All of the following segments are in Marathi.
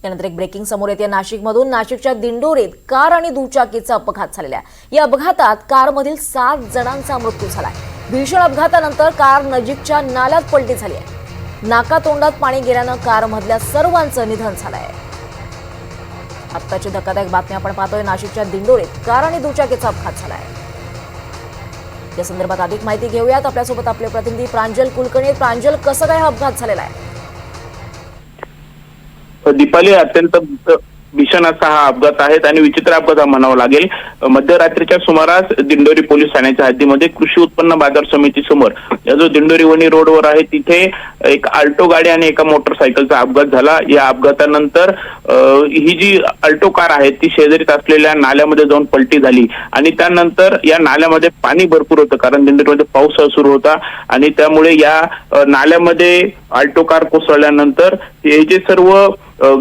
त्यानंतर एक ब्रेकिंग समोर येते नाशिकमधून। नाशिकच्या दिंडोरीत कार आणि दुचाकीचा अपघात झालेला आहे। या अपघातात कारमधील 7 जणांचा मृत्यू झालाय। भीषण अपघातानंतर कार नजीकच्या नाल्यात पलटी झाली आहे। नाकातोंडात पाणी गेल्यानं कारमधल्या सर्वांचं निधन झालंय। आत्ताची धक्कादायक बातमी आपण पाहतोय। नाशिकच्या दिंडोरीत कार आणि दुचाकीचा अपघात झालाय। या संदर्भात अधिक माहिती घेऊयात। आपल्यासोबत आपले प्रतिनिधी प्रांजल कुलकर्णी। प्रांजल, कसं काय हा अपघात झालेला आहे? दीपाली, अत्यंत भीषण असा हा अपघात आहे आणि विचित्र अपघात म्हणावा लागेल। मध्यरात्रीच्या सुमारास दिंडोरी पोलीस ठाण्याच्या हद्दीमध्ये कृषी उत्पन्न बाजार समिती समोर जो दिंडोरी वणी रोडवर आहे तिथे एक अल्टो गाडी आणि एका मोटरसायकलचा अपघात झाला। या अपघातानंतर ही जी अल्टो कार आहे ती शेजारीत असलेल्या नाल्यामध्ये जाऊन पलटी झाली आणि त्यानंतर या नाल्यामध्ये पाणी भरपूर होतं, कारण दिंडोरीमध्ये पाऊस सुरू होता आणि त्यामुळे या नाल्यामध्ये अल्टो कार कोसळल्यानंतर हे जे सर्व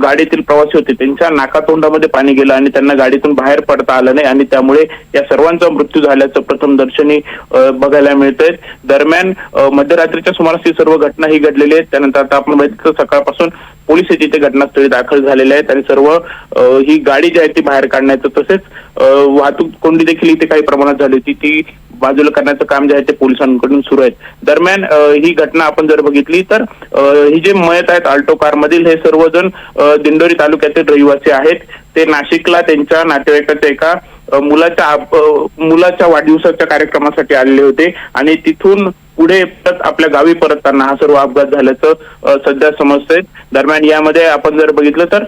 गाडीतील प्रवासी होते त्यांच्या नाकातोंडामध्ये पाणी गेलं आणि त्यांना गाडीतून बाहेर पडता आलं नाही आणि त्यामुळे या सर्वांचा मृत्यू झाल्याचं प्रथमदर्शनी बघायला मिळतंय। दरम्यान मध्यरात्रीच्या सुमारास ही सर्व घटना ही घडलेली आहे। त्यानंतर आता आपण बघितलं सकाळपासून पोलीस तिथे घटनास्थळी दाखल झालेले आहेत आणि सर्व ही गाडी जी आहे ती बाहेर काढण्याचं तसेच वाहतूक कोंडी देखील इथे काही प्रमाणात झाली होती, ती बाजूला करण्याचं काम जे आहे ते पोलिसांकडून सुरू आहे। दरम्यान ही घटना आपण जर बघितली तर ही जे मयत आहेत अल्टो कार मधील हे सर्वजण दिंडोरी तालुक्यातील रहिवासी आहेत। ते नाशिकला त्यांच्या नातेवाईकाच्या एका मुलाच्या वाढदिवसाच्या कार्यक्रमासाठी आलेले होते आणि तिथून पुढे आपल्या गावी परतताना हा सर्व अपघात झाल्याचं सध्या समजतंय। दरम्यान यामध्ये आपण जर बघितलं तर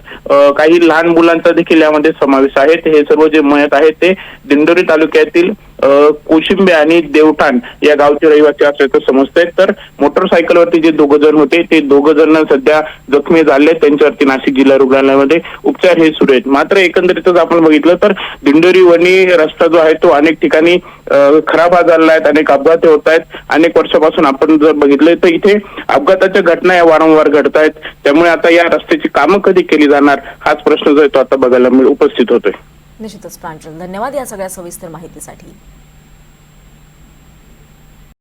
काही लहान मुलांचा देखील यामध्ये समावेश आहे। हे सर्व जे मयत आहेत ते दिंडोरी तालुक्यातील कोशिंबे आणि देवठाण या गावचे रहिवासी असल्याचं समजतंय। तर मोटरसायकलवरती जे 2 जण होते ते 2 जण सध्या जखमी झाले, त्यांच्यावरती नाशिक जिल्हा रुग्णालयामध्ये उपचार हे सुरू आहेत। मात्र एकंदरीतच आपण बघितलं तर दिंडोरी वणी रस्ता जो आहे तो अनेक ठिकाणी खराब झालेला आहे, अनेक अपघात होत आहेत। अनेक वर्षापासून आपण जर बघितलं तर इथे अपघाताच्या घटना या वारंवार घडत आहेत। त्यामुळे आता या रस्त्याची कामं कधी केली जाणार हाच प्रश्न जो आहे तो आता बघायला उपस्थित होतोय। निश्चितच प्रांजल, धन्यवाद या सगळ्या सविस्तर माहितीसाठी।